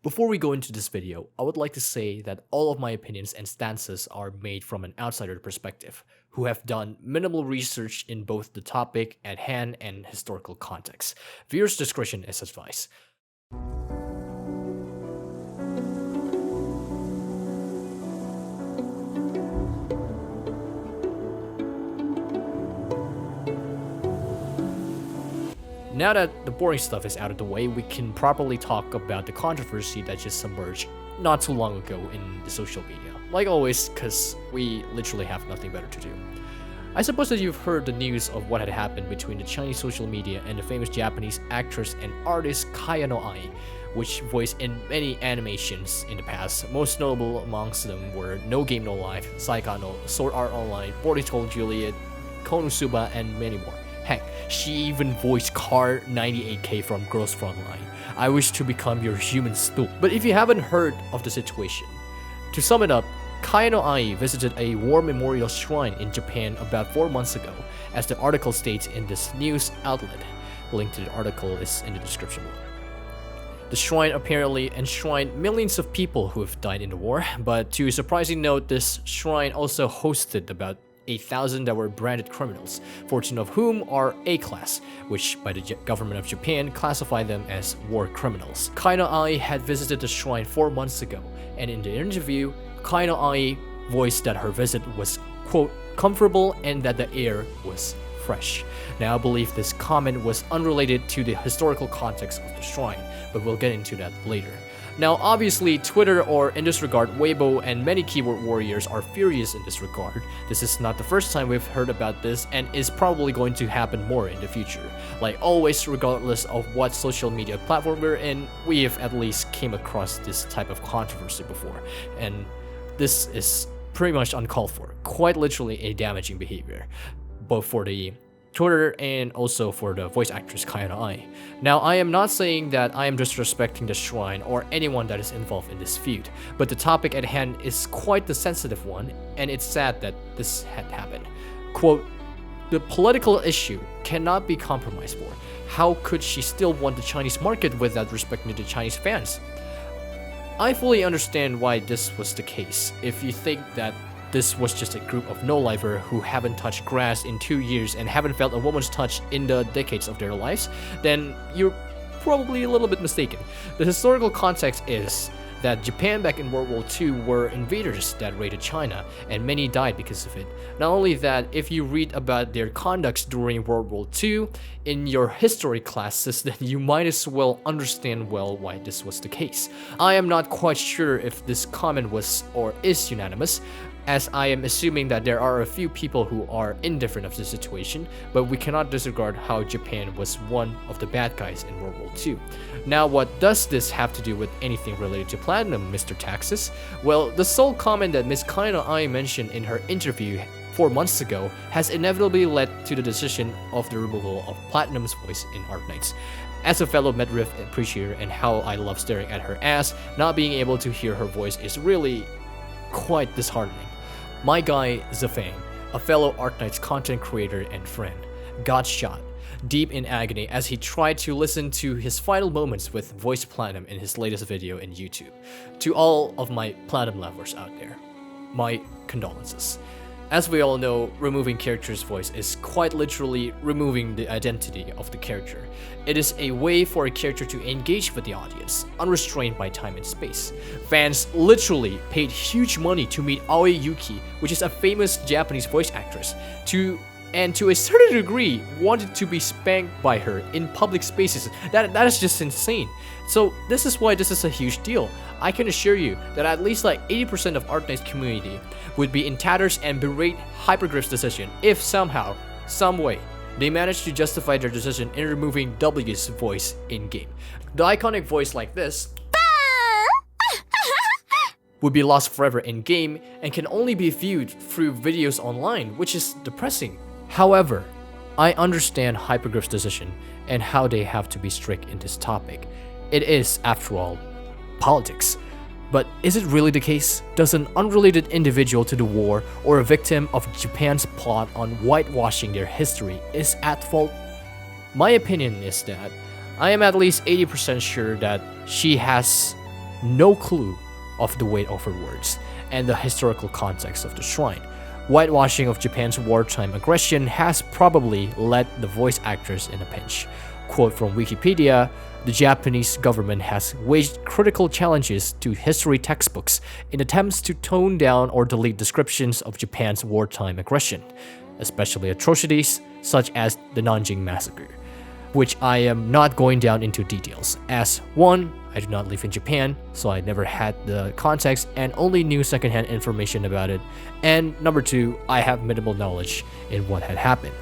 Before we go into this video, I would like to say that all of my opinions and stances are made from an outsider perspective, who have done minimal research in both the topic at hand and historical context. Viewers' discretion is advised. Now that the boring stuff is out of the way, we can properly talk about the controversy that just emerged not too long ago in the social media. Like always, because we literally have nothing better to do. I suppose that you've heard the news of what had happened between the Chinese social media and the famous Japanese actress and artist Kayano Ai, which voiced in many animations in the past. Most notable amongst them were No Game No Life, Saikano, Sword Art Online, Boruto Juliet, Konosuba, and many more. Heck, she even voiced Car 98K from Girls Frontline. I wish to become your human stool. But if you haven't heard of the situation, to sum it up, Kayano Ai visited a war memorial shrine in Japan about 4 months ago, as the article states in this news outlet. Link to the article is in the description below. The shrine apparently enshrined millions of people who have died in the war, but to a surprising note, this shrine also hosted about 8,000 that were branded criminals, 14 of whom are A-class, which by the government of Japan classified them as war criminals. Kayano Ai had visited the shrine 4 months ago, and in the interview, Kayano Ai voiced that her visit was, quote, comfortable and that the air was fresh. Now I believe this comment was unrelated to the historical context of the shrine, but we'll get into that later. Now obviously Twitter, or in this regard Weibo, and many keyboard warriors are furious in this regard. This is not the first time we've heard about this and is probably going to happen more in the future. Like always, regardless of what social media platform we're in, we have at least came across this type of controversy before, and this is pretty much uncalled for, quite literally a damaging behavior, both for the Twitter and also for the voice actress Kayano Ai. Now, I am not saying that I am disrespecting the shrine or anyone that is involved in this feud, but the topic at hand is quite the sensitive one, and it's sad that this had happened. Quote, the political issue cannot be compromised for. How could she still want the Chinese market without respecting the Chinese fans? I fully understand why this was the case. If you think that this was just a group of no-lifer who haven't touched grass in 2 years and haven't felt a woman's touch in the decades of their lives, then you're probably a little bit mistaken. The historical context is that Japan back in World War II were invaders that raided China, and many died because of it. Not only that, if you read about their conducts during World War II in your history classes, then you might as well understand well why this was the case. I am not quite sure if this comment was or is unanimous, as I am assuming that there are a few people who are indifferent of the situation, but we cannot disregard how Japan was one of the bad guys in World War II. Now, what does this have to do with anything related to platinum, Mr. Taxes? Well, the sole comment that Ms. Kayano Ai mentioned in her interview 4 months ago has inevitably led to the decision of the removal of Platinum's voice in Arknights. As a fellow Medriff appreciator and how I love staring at her ass, not being able to hear her voice is really quite disheartening. My guy Zafang, a fellow Arknights content creator and friend, got shot, deep in agony as he tried to listen to his final moments with Voice Platinum in his latest video in YouTube. To all of my Platinum lovers out there, my condolences. As we all know, removing character's voice is quite literally removing the identity of the character. It is a way for a character to engage with the audience, unrestrained by time and space. Fans literally paid huge money to meet Aoi Yuki, which is a famous Japanese voice actress, and to a certain degree wanted to be spanked by her in public spaces. That is just insane. So this is why this is a huge deal. I can assure you that at least like 80% of Arknights community would be in tatters and berate Hypergriff's decision if somehow, some way, they managed to justify their decision in removing W's voice in-game. The iconic voice like this would be lost forever in-game and can only be viewed through videos online, which is depressing. However, I understand Hypergriff's decision and how they have to be strict in this topic. It is, after all, politics. But is it really the case? Does an unrelated individual to the war or a victim of Japan's plot on whitewashing their history is at fault? My opinion is that I am at least 80% sure that she has no clue of the weight of her words and the historical context of the shrine. Whitewashing of Japan's wartime aggression has probably led the voice actors in a pinch. Quote from Wikipedia, the Japanese government has waged critical challenges to history textbooks in attempts to tone down or delete descriptions of Japan's wartime aggression, especially atrocities such as the Nanjing Massacre, which I am not going down into details, as 1. I do not live in Japan, so I never had the context and only knew secondhand information about it, and number 2, I have minimal knowledge in what had happened.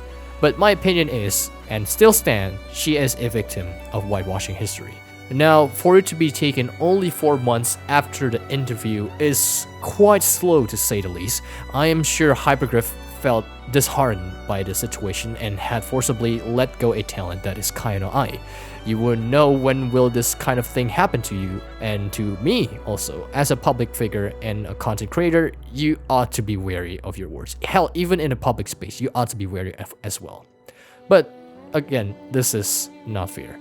But my opinion is, and still stand, she is a victim of whitewashing history. Now, for it to be taken only 4 months after the interview is quite slow to say the least. I am sure Hypergriff felt disheartened by the situation and had forcibly let go a talent that is Kayano Ai. You would know when will this kind of thing happen to you, and to me also. As a public figure and a content creator, you ought to be wary of your words. Hell, even in a public space, you ought to be wary as well. But again, this is not fair.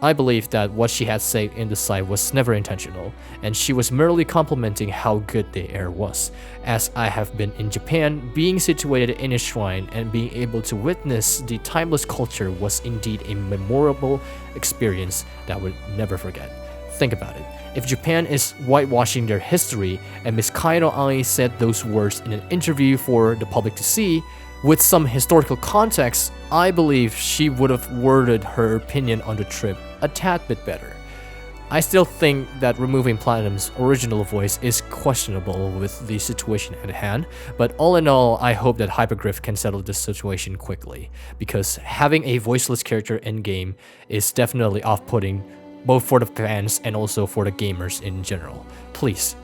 I believe that what she had said in the site was never intentional, and she was merely complimenting how good the air was. As I have been in Japan, being situated in a shrine and being able to witness the timeless culture was indeed a memorable experience that I would never forget. Think about it. If Japan is whitewashing their history, and Miss Kayano Ai said those words in an interview for the public to see, with some historical context, I believe she would have worded her opinion on the trip a tad bit better. I still think that removing Platinum's original voice is questionable with the situation at hand, but all in all, I hope that Hypergriff can settle this situation quickly, because having a voiceless character in-game is definitely off-putting, both for the fans and also for the gamers in general. Please,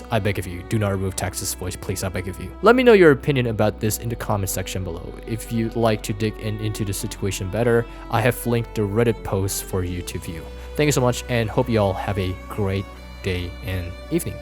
I beg of you, do not remove Texas voice, please, I beg of you. Let me know your opinion about this in the comment section below. If you'd like to dig into the situation better, I have linked the Reddit post for you to view. Thank you so much, and hope you all have a great day and evening.